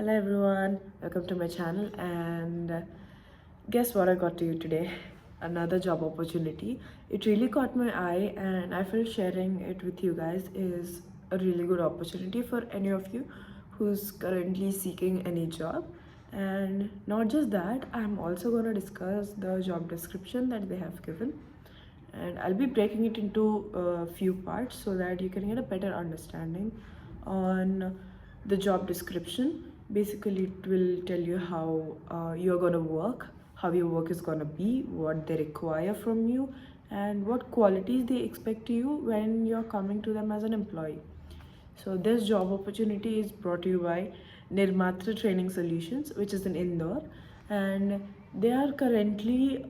Hello everyone, welcome to my channel. And guess what I got to you today? Another job opportunity. It really caught my eye, and I felt sharing it with you guys is a really good opportunity for any of you who's currently seeking any job. And not just that, I'm also going to discuss the job description that they have given, and I'll be breaking it into a few parts so that you can get a better understanding on the job description. Basically, it will tell you how you're going to work, how your work is going to be, what they require from you, and what qualities they expect to you when you're coming to them as an employee. So this job opportunity is brought to you by Nirmatra Training Solutions, which is in Indore, and they are currently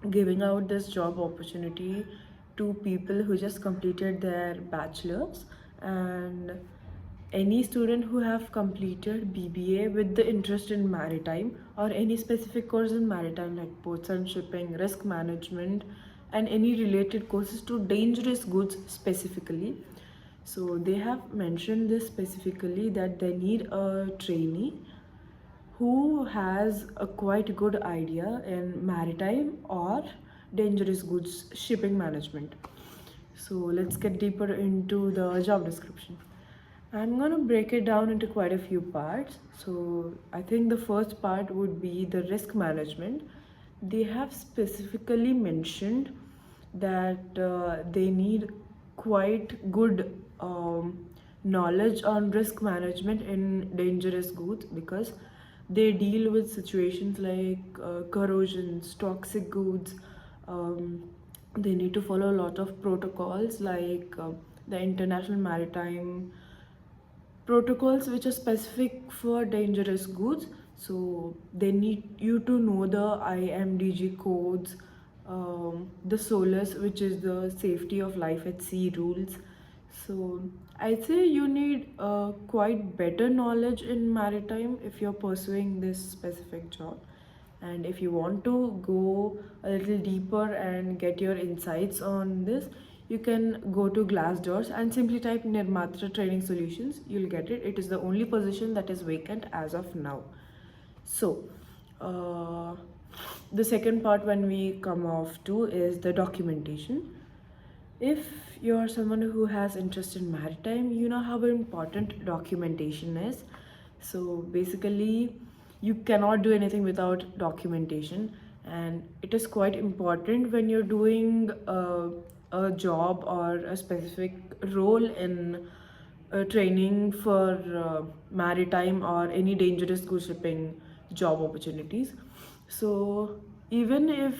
giving out this job opportunity to people who just completed their bachelor's, and any student who have completed BBA with the interest in maritime or any specific course in maritime like ports and shipping, risk management, and any related courses to dangerous goods specifically. So they have mentioned this specifically that they need a trainee who has a quite good idea in maritime or dangerous goods shipping management. So let's get deeper into the job description. I'm gonna break it down into quite a few parts. So I think the first part would be the risk management. They have specifically mentioned that they need quite good knowledge on risk management in dangerous goods, because they deal with situations like corrosions, toxic goods. Um, they need to follow a lot of protocols like the International Maritime protocols which are specific for dangerous goods. So they need you to know the IMDG codes, the SOLAS, which is the safety of life at sea rules. So I'd say you need quite better knowledge in maritime if you're pursuing this specific job. And if you want to go a little deeper and get your insights on this, you can go to Glassdoors and simply type Nirmatra Training Solutions. You'll get it. It is the only position that is vacant as of now. So, uh, the second part when we come off to is the documentation. If you're someone who has interest in maritime, you know how important documentation is. So basically, you cannot do anything without documentation, and it is quite important when you're doing a job or a specific role in training for maritime or any dangerous goods shipping job opportunities. So even if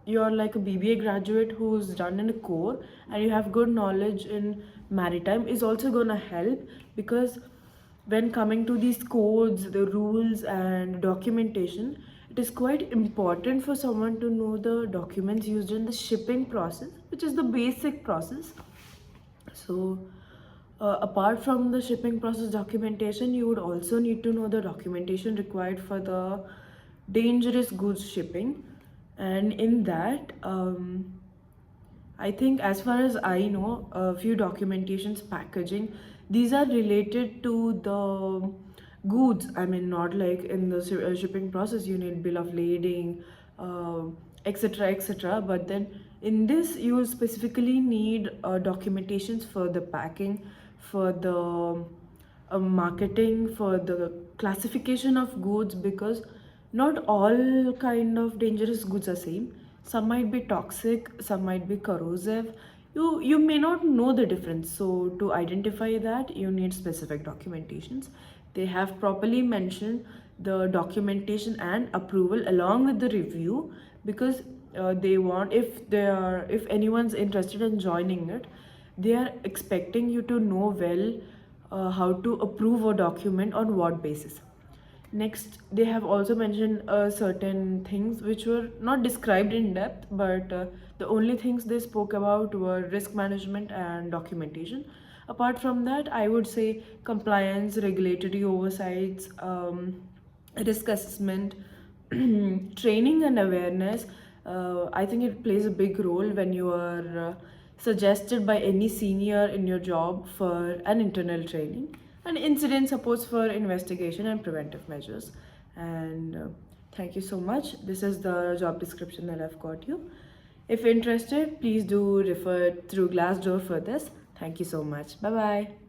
you're like a BBA graduate who's done in a core and you have good knowledge in maritime, is also gonna help, because when coming to these codes, the rules and documentation, it is quite important for someone to know the documents used in the shipping process, which is the basic process. So apart from the shipping process documentation, you would also need to know the documentation required for the dangerous goods shipping. And in that, I think as far as I know, a few documentations, packaging, these are related to the goods. I mean, not like in the shipping process, you need bill of lading, etc., etc. But then in this, you will specifically need documentations for the packing, for the marketing, for the classification of goods, because not all kind of dangerous goods are same. Some might be toxic, some might be corrosive. You may not know the difference. So to identify that, you need specific documentations. They have properly mentioned the documentation and approval along with the review, because they want, if anyone's interested in joining it, they are expecting you to know well how to approve a document on what basis. Next, they have also mentioned certain things which were not described in depth, but the only things they spoke about were risk management and documentation. Apart from that, I would say compliance, regulatory oversights, risk assessment, training and awareness. I think it plays a big role when you are suggested by any senior in your job for an internal training. and incident supports for investigation and preventive measures. And thank you so much. This is the job description that I've got you. If interested, please do refer through Glassdoor for this. Thank you so much. Bye bye.